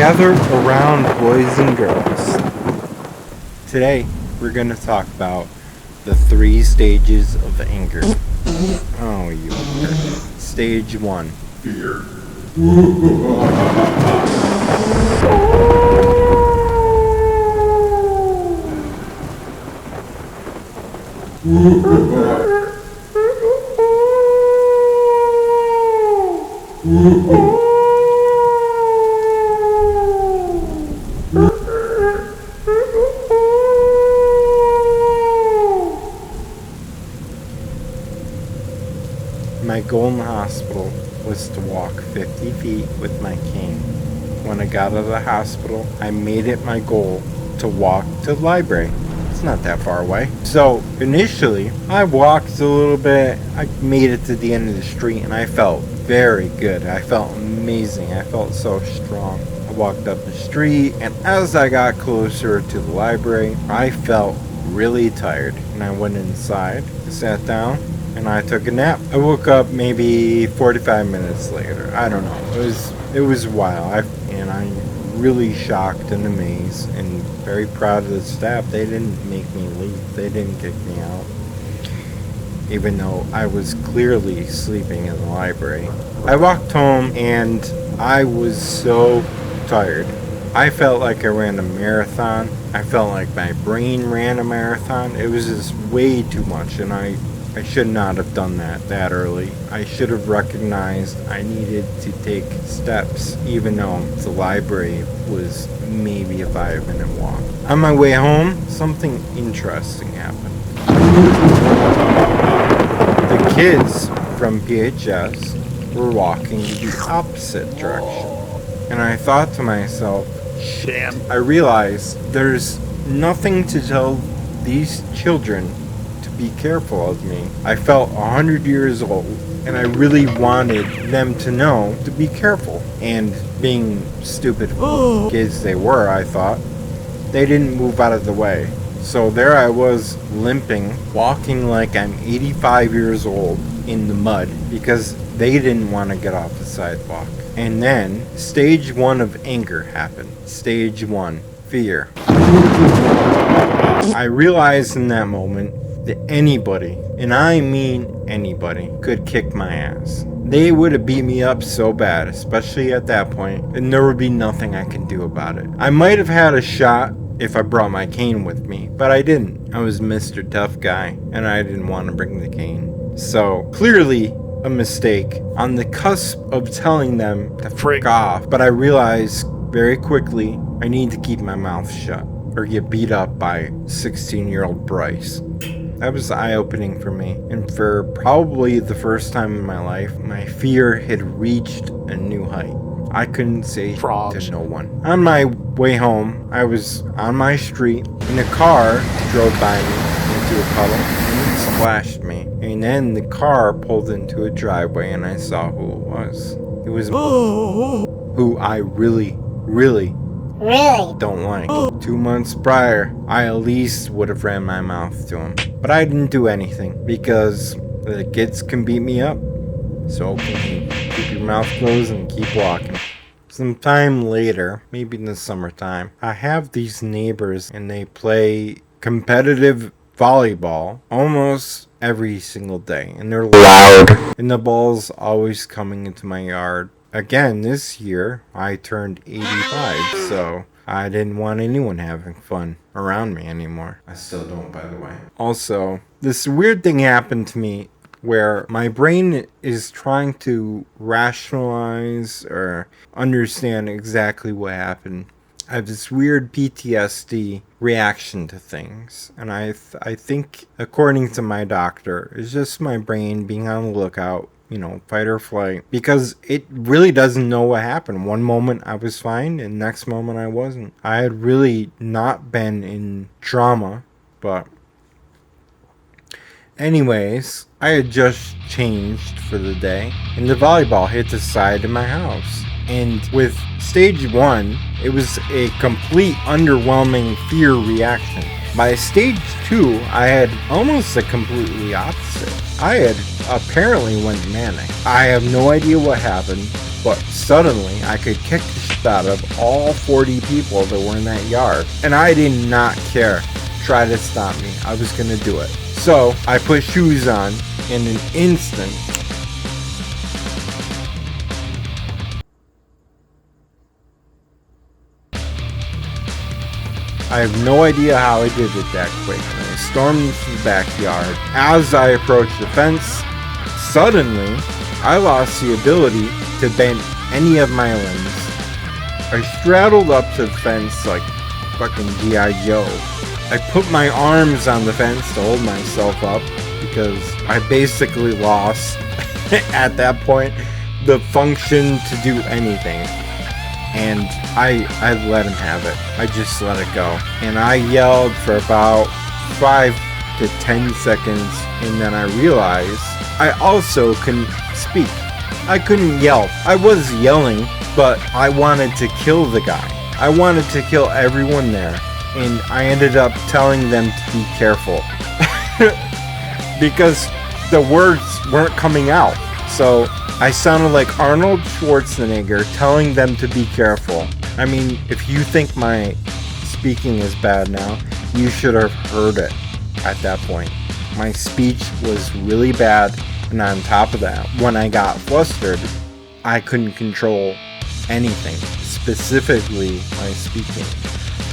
Gather around, boys and girls. Today, we're going to talk about the 3 stages of anger. Oh, you. Stage 1. Fear. My goal in the hospital was to walk 50 feet with my cane. When I got out of the hospital, I made it my goal to walk to the library. It's not that far away. So initially, I walked a little bit. I made it to the end of the street and I felt very good. I felt amazing. I felt so strong. I walked up the street, and as I got closer to the library, I felt really tired. And I went inside, sat down, and I took a nap. I woke up maybe 45 minutes later. I don't know. It was a while. I'm really shocked and amazed and very proud of the staff. They didn't make me leave. They didn't kick me out, even though I was clearly sleeping in the library. I walked home and I was so tired. I felt like I ran a marathon. I felt like my brain ran a marathon. It was just way too much, and I should not have done that early. I should have recognized I needed to take steps, even though the library was maybe a 5-minute walk. On my way home, something interesting happened. The kids from PHS were walking the opposite direction. And I thought to myself, shit. I realized there's nothing to tell these children to be careful of me. I felt 100 years old, and I really wanted them to know to be careful. And being stupid kids they were, I thought, they didn't move out of the way. So there I was, limping, walking like I'm 85 years old in the mud because they didn't want to get off the sidewalk. And then, stage 1 of anger happened. Stage 1, fear. I realized in that moment that anybody, and I mean anybody, could kick my ass. They would have beat me up so bad, especially at that point, and there would be nothing I can do about it. I might have had a shot if I brought my cane with me, but I didn't. I was Mr. Tough Guy, and I didn't want to bring the cane. So, clearly a mistake on the cusp of telling them to frick off, but I realized very quickly I need to keep my mouth shut or get beat up by 16-year-old Bryce. That was eye-opening for me, and for probably the first time in my life, my fear had reached a new height. I couldn't say to no one. On my way home, I was on my street, and a car drove by me into a puddle, and it splashed me. And then the car pulled into a driveway, and I saw who it was. It was who I really don't like. 2 months prior, I at least would have ran my mouth to him. But I didn't do anything because the kids can beat me up. So can you. Keep your mouth closed and keep walking. Sometime later, maybe in the summertime, I have these neighbors and they play competitive volleyball almost every single day. And they're loud. And the ball's always coming into my yard. Again, this year, I turned 85, so I didn't want anyone having fun around me anymore. I still don't, by the way. Also, this weird thing happened to me where my brain is trying to rationalize or understand exactly what happened. I have this weird PTSD reaction to things, and I think, according to my doctor, it's just my brain being on the lookout, fight or flight, because it really doesn't know what happened. One moment I was fine, and next moment I wasn't. I had really not been in trauma, but anyways, I had just changed for the day, and the volleyball hit the side of my house. And with stage 1, it was a complete underwhelming fear reaction. By stage 2, I had almost the completely opposite. I had apparently went manic. I have no idea what happened, but suddenly I could kick the crap out of all 40 people that were in that yard. And I did not care. Try to stop me. I was gonna do it. So I put shoes on in an instant. I have no idea how I did it that quick. I stormed into the backyard. As I approached the fence, suddenly I lost the ability to bend any of my limbs. I straddled up to the fence like fucking G.I. Joe. I put my arms on the fence to hold myself up because I basically lost at that point the function to do anything. And I let him have it. I just let it go. And I yelled for about 5 to 10 seconds, and then I realized I also couldn't speak. I couldn't yell. I was yelling, but I wanted to kill the guy. I wanted to kill everyone there, and I ended up telling them to be careful. Because the words weren't coming out. So I sounded like Arnold Schwarzenegger telling them to be careful. I mean, if you think my speaking is bad now, you should have heard it at that point. My speech was really bad, and on top of that, when I got flustered, I couldn't control anything, specifically my speaking.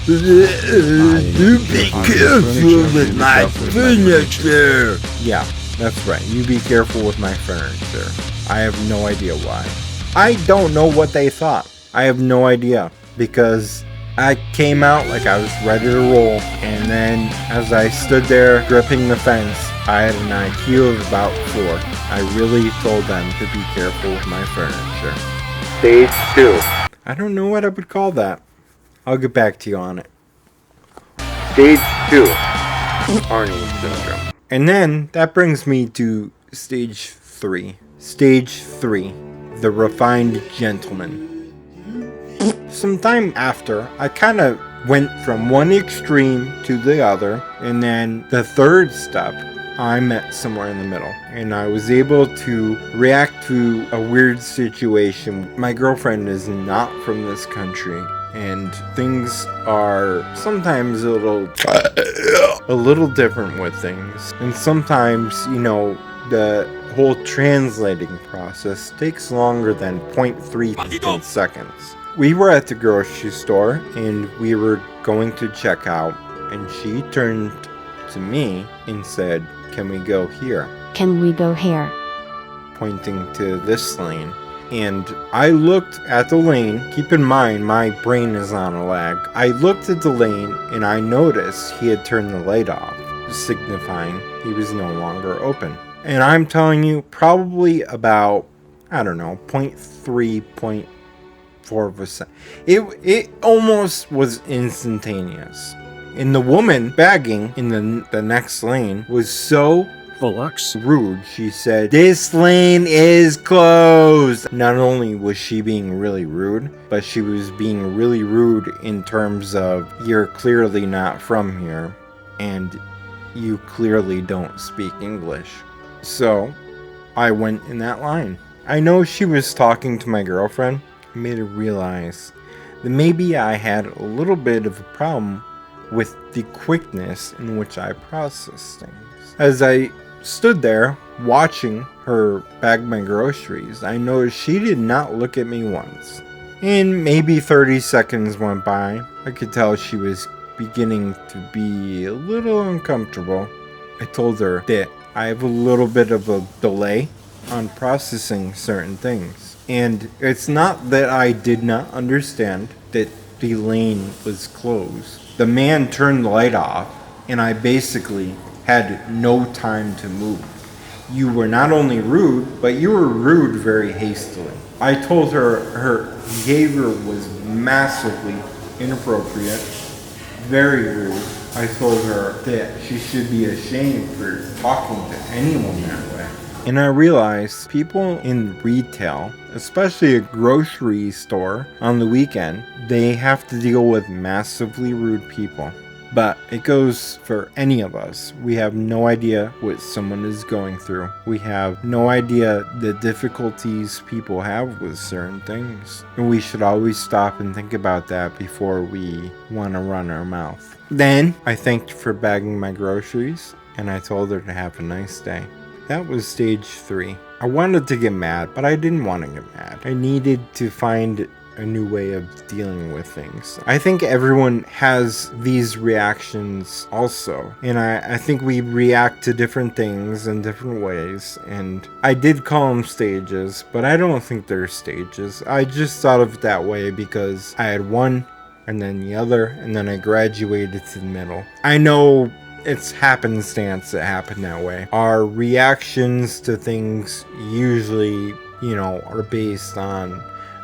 You be careful with my furniture! Yeah, that's right. You be careful with my furniture. I have no idea why. I don't know what they thought. I have no idea. Because I came out like I was ready to roll. And then as I stood there gripping the fence, I had an IQ of about 4. I really told them to be careful with my furniture. Stage 2. I don't know what I would call that. I'll get back to you on it. Stage 2. Arnold Syndrome. And then that brings me to stage 3. Stage 3. The Refined Gentleman. Sometime after, I kind of went from one extreme to the other, and then the third step, I met somewhere in the middle, and I was able to react to a weird situation. My girlfriend is not from this country, and things are sometimes a little different with things, and sometimes, the whole translating process takes longer than 0.3 seconds. We were at the grocery store, and we were going to check out, and she turned to me and said, "Can we go here?" Can we go here? Pointing to this lane. And I looked at the lane. Keep in mind, my brain is on a lag. I looked at the lane, and I noticed he had turned the light off, signifying he was no longer open. And I'm telling you, probably about, 0.3, 0.4 of a second. It almost was instantaneous. And the woman bagging in the next lane was so rude. She said, "This lane is closed." Not only was she being really rude, but she was being really rude in terms of, you're clearly not from here, and you clearly don't speak English. So I went in that line. I know she was talking to my girlfriend. I made her realize that maybe I had a little bit of a problem with the quickness in which I process things. As I stood there watching her bag my groceries, I noticed she did not look at me once. And maybe 30 seconds went by. I could tell she was beginning to be a little uncomfortable. I told her that I have a little bit of a delay on processing certain things. And it's not that I did not understand that the lane was closed. The man turned the light off, and I basically had no time to move. You were not only rude, but you were rude very hastily. I told her her behavior was massively inappropriate, very rude. I told her that she should be ashamed for talking to anyone that way. And I realized people in retail, especially a grocery store on the weekend, they have to deal with massively rude people. But it goes for any of us. We have no idea what someone is going through. We have no idea the difficulties people have with certain things. And we should always stop and think about that before we want to run our mouth. Then I thanked her for bagging my groceries, and I told her to have a nice day. That was stage 3. I wanted to get mad, but I didn't want to get mad. I needed to find a new way of dealing with things. I think everyone has these reactions also. And I think we react to different things in different ways. And I did call them stages, but I don't think they're stages. I just thought of it that way because I had one and then the other, and then I graduated to the middle. I know it's happenstance that happened that way. Our reactions to things usually, are based on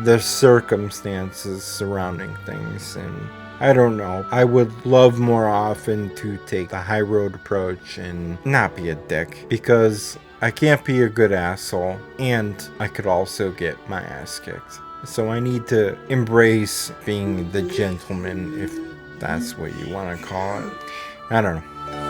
the circumstances surrounding things, and I don't know. I would love more often to take the high road approach and not be a dick, because I can't be a good asshole, and I could also get my ass kicked. So I need to embrace being the gentleman, if that's what you want to call it. I don't know.